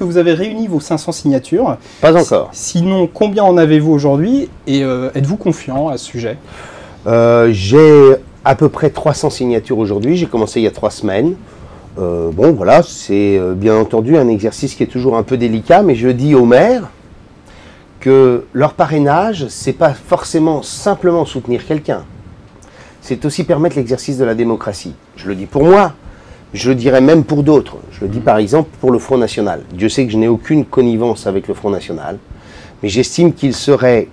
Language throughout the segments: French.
que vous avez réuni vos 500 signatures? Pas encore. Sinon, combien en avez-vous aujourd'hui? Et êtes-vous confiant à ce sujet? J'ai à peu près 300 signatures aujourd'hui. J'ai commencé il y a 3 semaines. Bon, voilà, c'est bien entendu un exercice qui est toujours un peu délicat, mais je dis aux maires que leur parrainage, c'est pas forcément simplement soutenir quelqu'un. C'est aussi permettre l'exercice de la démocratie. Je le dis pour moi, je le dirais même pour d'autres. Je le dis par exemple pour le Front National. Dieu sait que je n'ai aucune connivence avec le Front National, mais j'estime qu'il serait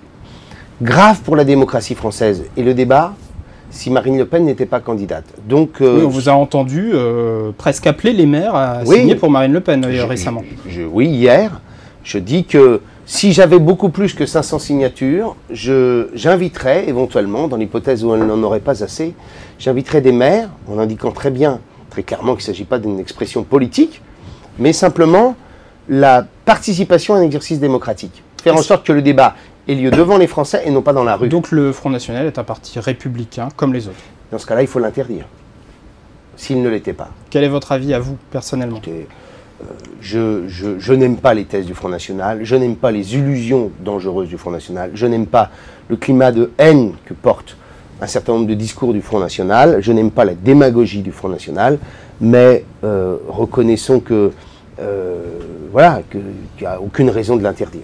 grave pour la démocratie française et le débat si Marine Le Pen n'était pas candidate. Donc, oui, on vous a entendu presque appeler les maires à signer pour Marine Le Pen récemment. Oui, hier, je dis que si j'avais beaucoup plus que 500 signatures, j'inviterais éventuellement, dans l'hypothèse où elle n'en aurait pas assez, j'inviterais des maires, en indiquant très bien, très clairement qu'il ne s'agit pas d'une expression politique, mais simplement la participation à un exercice démocratique. Faire en sorte que le débat ait lieu devant les Français et non pas dans la rue. Donc le Front National est un parti républicain comme les autres? Dans ce cas-là, il faut l'interdire, s'il ne l'était pas. Quel est votre avis à vous, personnellement? Écoutez, je n'aime pas les thèses du Front National, je n'aime pas les illusions dangereuses du Front National, je n'aime pas le climat de haine que porte un certain nombre de discours du Front National, je n'aime pas la démagogie du Front National, mais reconnaissons que, voilà, qu'il n'y a aucune raison de l'interdire.